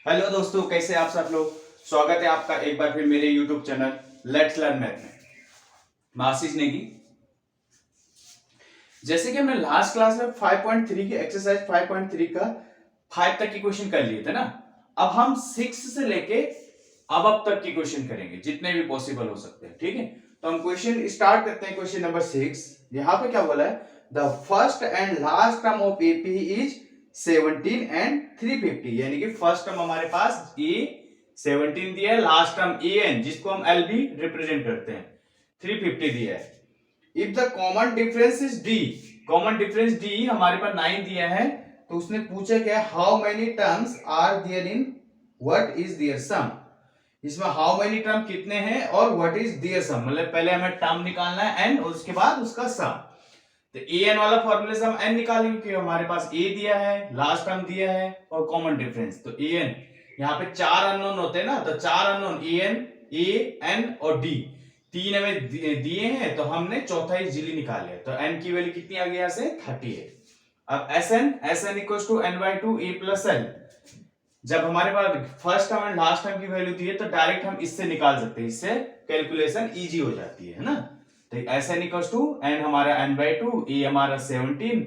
Hello दोस्तों, कैसे आप सब लोग। स्वागत है आपका एक बार फिर मेरे YouTube channel let's learn math में। मैं आशीष नेगी। जैसे कि हमने लास्ट क्लास में 5.3 की एक्सरसाइज 5.3 का 5 तक की क्वेश्चन कर लिए थे ना। अब हम 6 से लेके अब तक की क्वेश्चन करेंगे, जितने भी पॉसिबल हो सकते हैं। ठीक है, तो हम क्वेश्चन स्टार्ट करते हैं। Question number 6। यहाँ पे क्या बोला है, the first and last term of AP is 17 and 350। यानी कि फर्स्ट टर्म हमारे पास ए 17 दिया है, लास्ट टर्म ए एन जिसको हम एल भी रिप्रेजेंट करते हैं 350 दिया है। If the common difference is D, common difference D हमारे पास 9 दिया है, तो उसने पूछा क्या, how many terms are there in what is their sum. इसमें हाउ मेनी टर्म कितने हैं और व्हाट इज देयर सम, मतलब पहले हमें टर्म निकालना है एन और उसके बाद उसका सम। तो ए एन वाला फॉर्मूले से हम एन निकालेंगे क्योंकि हमारे पास ए दिया है, लास्ट टर्म दिया है और कॉमन डिफरेंस। तो ए एन, यहाँ पे 4 अननोन होते हैं ना, तो 4 unknown A N, A N और डी, 3 हमें दिए हैं, तो हमने चौथा इजीली निकाल लिया। तो एन की वैल्यू कितनी आ गई यहाँ से 38। अब S N equal to N by two A plus L. जब हमारे पास first term and last term की वैल्यू दी है तो डायरेक्ट हम इससे निकाल सकते हैं, इससे कैलकुलेशन इजी हो जाती है ना। तो S N equal to N हमारा एन बाई टू, ए हमारा 17,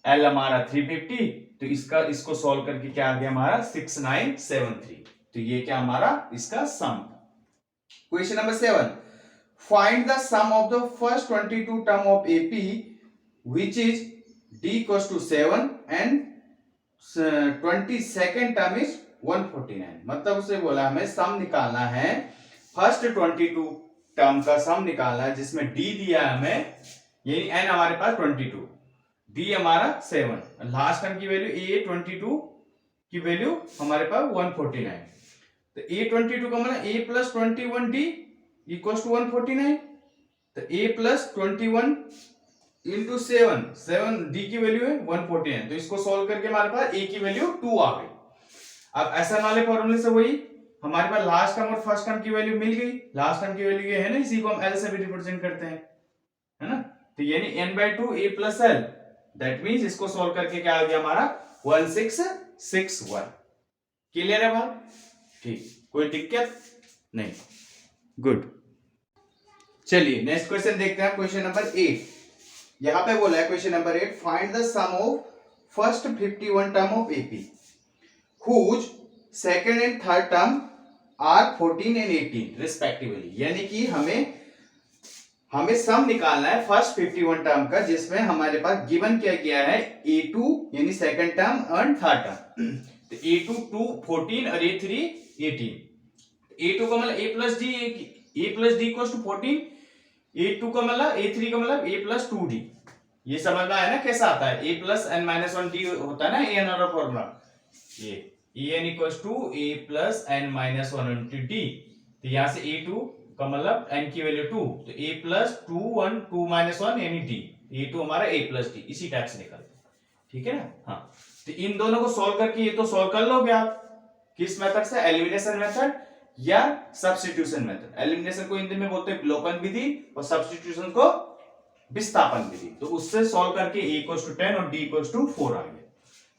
एल हमारा 350। तो इसको सॉल्व करके क्या आ गया हमारा 6973। तो ये क्या हमारा इसका sum. Question number 7, find the sum of the first 22 term of AP which is d equals to 7 and 22nd term is 149। मतलब उसे बोला हमें सम निकालना है, फर्स्ट 22 टर्म का सम निकालना है जिसमें d दिया है हमें, यानी n हमारे पास 22, d हमारा 7, लास्ट टर्म की वैल्यू a 22 की वैल्यू हमारे पास 149। तो a 22 का मतलब a plus 21d equals to 149। तो a प्लस 21 इंटू 7 डी की वैल्यू है 149। तो इसको सॉल्व करके हमारे पास ए की वैल्यू 2 आ गई। अब एसएन वाले फॉर्मूले से वही हमारे पास लास्ट टर्म और फर्स्ट टर्म की वैल्यू मिल गई। लास्ट टर्म की वैल्यू ये है ना, इसी को हम एल से भी रिप्रेजेंट करते हैं, है ना। तो यानी N by two A plus L, that means इसको सॉल्व करके क्या आ गया हमारा 1661। क्लियर है बात? ठीक, कोई दिक्कत नहीं। गुड, चलिए नेक्स्ट क्वेश्चन देखते हैं। Question number 8। यहां पे बोला है question number 8, find the sum of first 51 term of AP whose second and third term are 14 and 18 respectively. यानी कि हमें सम निकालना है फर्स्ट 51 टर्म का, जिसमें हमारे पास गिवन क्या गया है a2 यानी सेकंड टर्म और थर्ड टर्म। तो a2 2 14 और a3 18। a2 का मतलब a plus D, a plus D equals to 14, a2 का मतलब a3 का मतलब a प्लस 2d। ये समझना है ना कैसा आता है, a plus n minus 1d होता है ना ए एन वाला फॉर्मूला। ये a n equals to a plus n minus 1d। तो यहां से a2 का मतलब n की वैल्यू 2, तो a प्लस 2 1 2 माइनस 1 यानी d, a2 हमारा a प्लस d, इसी टाइप से निकलता है। ठीक है ना। हाँ, तो इन दोनों को सॉल्व करके ये तो सॉल्व कर लोगे आप, किस मेथड से, एलिमिनेशन मेथड या सब्स्टिट्यूशन मेथड। एलिमिनेशन को हिंदी में बोलते हैं विलोपन विधि और सब्स्टिट्यूशन को विस्थापन विधि। तो उससे सॉल्व करके a इक्वल्स टू 10 और d इक्वल्स टू 4 आ गया।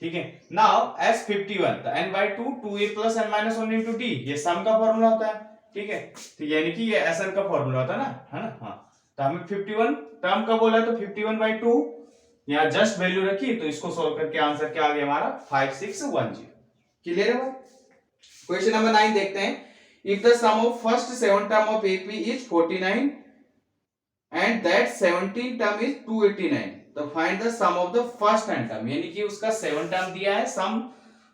ठीक है, नाउ s51, तो n by 2 2a plus n minus 1 into d, ये सम का फॉर्मूला होता है। ठीक है, तो यानी कि ये SN का फॉर्मूला होता है ना, है ना। हाँ, तो हमें 51 टर्म का बोला, तो 51 बाई 2 यहाँ जस्ट वैल्यू रखी, तो इसको सॉल्व करके आंसर क्या आ गया हमारा 5610। क्लियर है। क्वेश्चन नंबर 9 देखते हैं। If the sum of first 7 term of AP is 49 and that 17 term is 289, तो find the sum of the first term. यानी कि उसका 7 टर्म दिया है, सम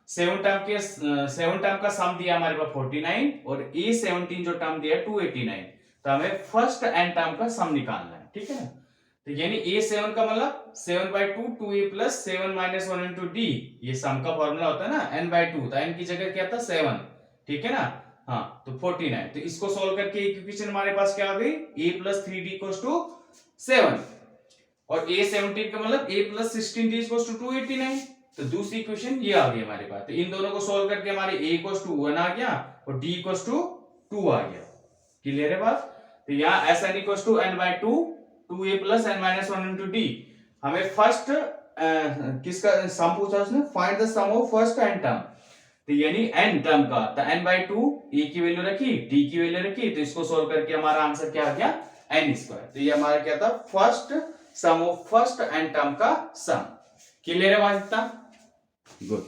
7 टर्म का सम दिया हमारे पास 49 और ए 17 जो टर्म दिया 289। तो हमें फर्स्ट एन टर्म का सम निकालना है। ठीक है ना। तो यानी a7 का मतलब 7 by 2 2a plus 7 minus 1 into D, ये सम का फॉर्मूला होता है ना n बाई 2, तो n की जगह क्या था 7। ठीक है ना। हाँ, तो 49। तो इसको सॉल्व करके इक्वेशन हमारे पास क्या आ गई, a plus 3d equals to 7 और a 17 का मतलब a plus 16d equals to 289। तो दूसरी इक्वेशन ये आ गई हमारे पास। तो इन दोनों को सॉल्व करके हमारे a इक्वल्स टू 1 आ गया और d इक्वल्स टू 2 आ गया। क्लियर है बात? तो यहाँ sn equals to n by 2 2a plus n minus 1 into d। हमें फर्स्ट किसका सम पूछा उसने, find the sum of first n term. तो यानी n टर्म का, तो n/2 a की वैल्यू रखी, d की वैल्यू रखी, तो इसको सोल्व करके हमारा आंसर क्या आ गया, n²। तो ये हमारा क्या था, first sum of first n term का सम। क्लियर है बात इतना? गुड।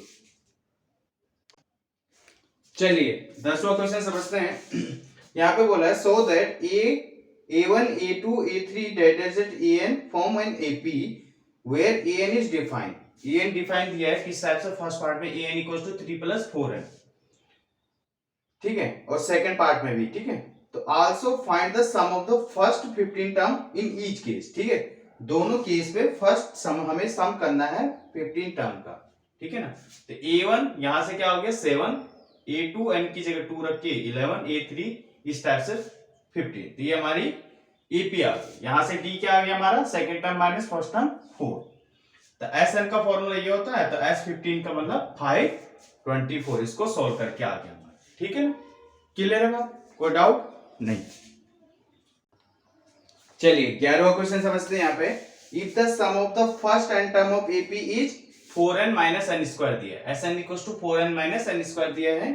चलिए 10वां क्वेश्चन समझते हैं। यहाँ पे बोला है so that a1 a2 a3 an form an AP where an is defined। an define दिया है किस टाइप से, फर्स्ट पार्ट में an इक्वल्स टू 3 + 4n, ठीक है, और सेकंड पार्ट में भी, ठीक है। तो also find the sum of the first 15 term in each case, ठीक है, दोनों केस पे फर्स्ट सम हमें सम करना है 15 टर्म का, ठीक है ना। तो a1 यहां से क्या हो गया 7, a2 n की जगह 2 रख के 11, a3 इस टाइप से 15। तो ये हमारी एपी आ गई। यहां से d क्या आ गया हमारा, second term minus first term 4। तो Sn का फॉर्मूला ये होता है, तो S15 का मतलब 524, इसको सोल्व करके आ गया हमारा, ठीक है ना। क्लियर है बात, कोई डाउट नहीं। चलिए 11वां क्वेश्चन समझते हैं। यहाँ पे if the sum of the first n term of AP is 4n - n² दिया है, Sn = 4n - n² दिया है।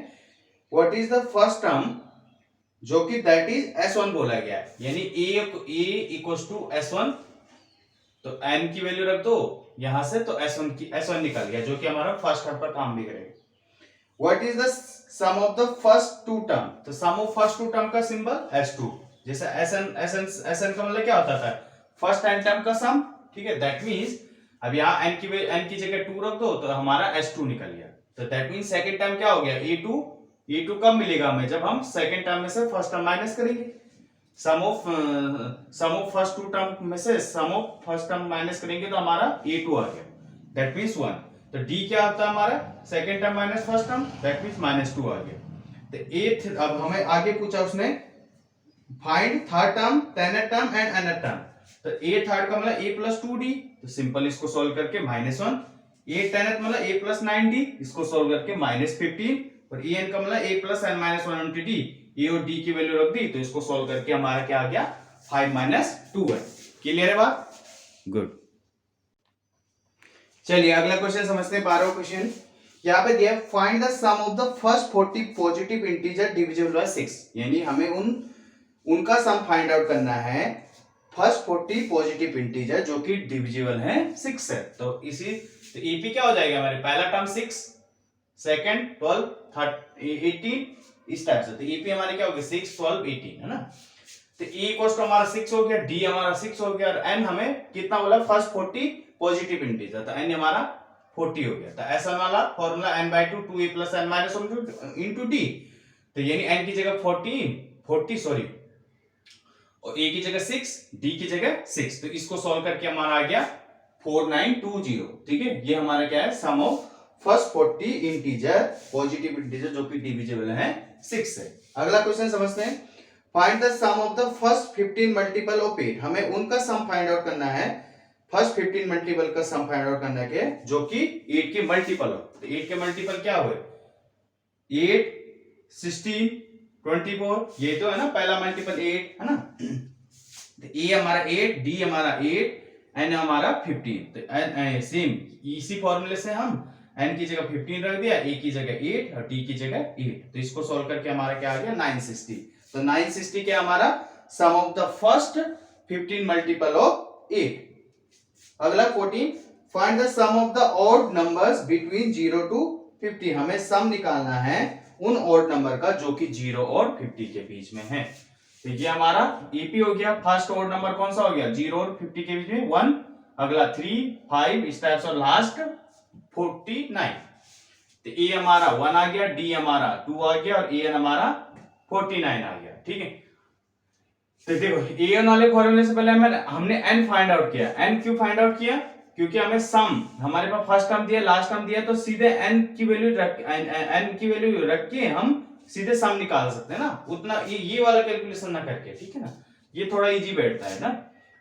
What is the first term, जो कि दैट इज S1 बोला गया है, यानी a = S1, तो n की वैल्यू रख दो यहां से, तो S1 निकल गया, जो कि हमारा फर्स्ट टर्म पर काम भी करेगा। What is the sum of the first two term, तो sum of first two term का सिंबल S2, जैसे SN का मतलब क्या होता था, फर्स्ट n टर्म का सम, ठीक है। दैट मींस अब यहाँ n की जगह 2 रख दो, तो हमारा S2 निकल गया। तो दैट मींस सेकंड टर्म क्या हो गया, A2 कब मिलेगा हमें, जब हम सेकंड टर्म में से फर्स्ट टर्म माइनस करेंगे। सम ऑफ फर्स्ट टू टर्म में से सम ऑफ फर्स्ट टर्म माइनस करेंगे, तो हमारा A2 आ गया, दैट मींस 1। तो D क्या होता है हमारा, second term minus first term, that means -2 आ गया। तो अब हमें आगे पूछा उसने, find third term, tenth term and nth term. तो a थर्ड का मतलब a + 2d, तो सिंपल इसको सोल्व करके -1। a टेनथ मतलब a + 9d, इसको सोल्व करके -15, और an का मतलब a + n - 1 d, a और d की वैल्यू रख दी, तो इसको सोल्व करके हमारा क्या आ गया, 5 - 2 है। क्लियर है बात, गुड। चलिए अगला क्वेश्चन समझते हैं, 12वां क्वेश्चन। यहाँ पे दिया find the sum of the first 40 positive integer divisible by 6, यानी हमें उनका सम फाइंड आउट करना है फर्स्ट 40 पॉजिटिव इंटीजर जो कि डिविजिबल है 6 से। तो ईपी क्या हो जाएगा हमारे, पहला टर्म 6, सेकंड 12, थर्ड 18, इस टाइप से। तो ईपी हमारे क्या हो गया 6, 12, 18, है ना। तो e इक्वल्स टू हमारा 6 हो गया, d हमारा 6 हो गया, और n हमें कितना बोला, फर्स्ट 40 पॉजिटिव इंटीजर, तो n हमारा 40 हो गया। तो ऐसा वाला formula n/2 2a + n - 1 into d, तो यानी n की जगह 40 सॉरी, और a की जगह 6, d की जगह 6, तो इसको सॉल्व करके हमारा आ गया 4920, ठीक है। ये हमारा क्या है, sum of first 40 integer positive integer जो कि डिविजिबल है 6 से। अगला क्वेश्चन समझते हैं, find the sum of the first 15 multiple of 8, हमें उनका सम फाइंड आउट करना है, फर्स्ट 15 मल्टीपल का सम फाइंड आउट करना है जो कि 8 के मल्टीपल हो। तो 8 के मल्टीपल क्या हुए, 8, 16, 24, ये तो है ना पहला मल्टीपल 8, है ना। तो ए हमारा 8, डी हमारा 8, एन हमारा 15। तो सेम इसी फॉर्मूले से हम n की जगह 15 रख दिया, a की जगह 8 और d की जगह 8, तो इसको सॉल्व करके हमारा क्या आ गया 960। तो 960 क्या हमारा sum of the first 15 multiple of 8। अगला 14, find the sum of the odd numbers between 0 to 50, हमें सम निकालना है उन ऑड नंबर का जो कि 0 और 50 के बीच में है। तो ये हमारा ईपी हो गया, फर्स्ट ऑड नंबर कौन सा हो गया, 0 और 50 के बीच में 1, अगला 3, 5, इस टाइप से लास्ट 49। तो ए हमारा 1 आ गया, डी हमारा 2 आ गया, और एन हमारा 49 आ गया, ठीक है। तो देखो एन वाले फॉर्मूले से पहले हमने एन फाइंड आउट किया। एन क्यों फाइंड आउट किया, क्योंकि हमें सम, हमारे पास फर्स्ट टर्म दिया, लास्ट टर्म दिया, तो सीधे एन की वैल्यू रख के हम सीधे सम निकाल सकते हैं ना, उतना ये वाला कैलकुलेशन ना करके, ठीक है ना, ये थोड़ा इजी बैठता है ना।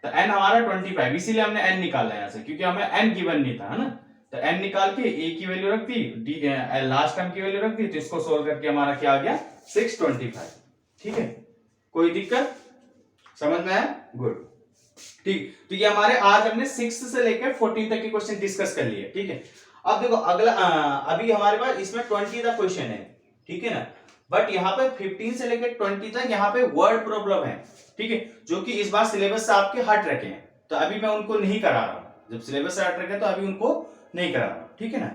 तो एन हमारा 25, इसीलिए हमने एन निकाला यहां से, क्योंकि हमें एन गिवन नहीं था, है ना। तो एन निकाल के ए की वैल्यू रख दी, लास्ट टर्म की वैल्यू रख दी, तो इसको सोल्व करके हमारा क्या आ गया 625, ठीक है। कोई दिक्कत, समझ में आया, गुड, ठीक। तो ये हमारे आज हमने 6 से लेकर 14 तक के क्वेश्चन डिस्कस कर लिए, ठीक है। अब देखो अगला अभी हमारे पास इसमें 20 का क्वेश्चन है, ठीक है ना, बट यहाँ पे 15 से लेकर 20 तक यहाँ पे वर्ड प्रॉब्लम है, ठीक है, जो कि इस बार सिलेबस से आपके हट रखे हैं, तो अभी मैं उनको नहीं करा रहा हूँ, जब सिलेबस से हट रखे हैं तो अभी उनको नहीं करा रहा हूँ, ठीक है ना।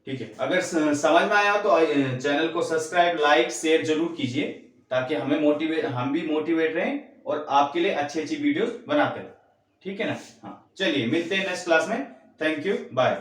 ठीक है, अगर समझ में आया हो तो चैनल को सब्सक्राइब, लाइक, शेयर जरूर कीजिए, ताकि हम भी मोटिवेट रहें और आपके लिए अच्छी अच्छी वीडियोस बनाते रहें, ठीक है ना। हाँ चलिए मिलते हैं नेक्स्ट क्लास में, थैंक यू, बाय।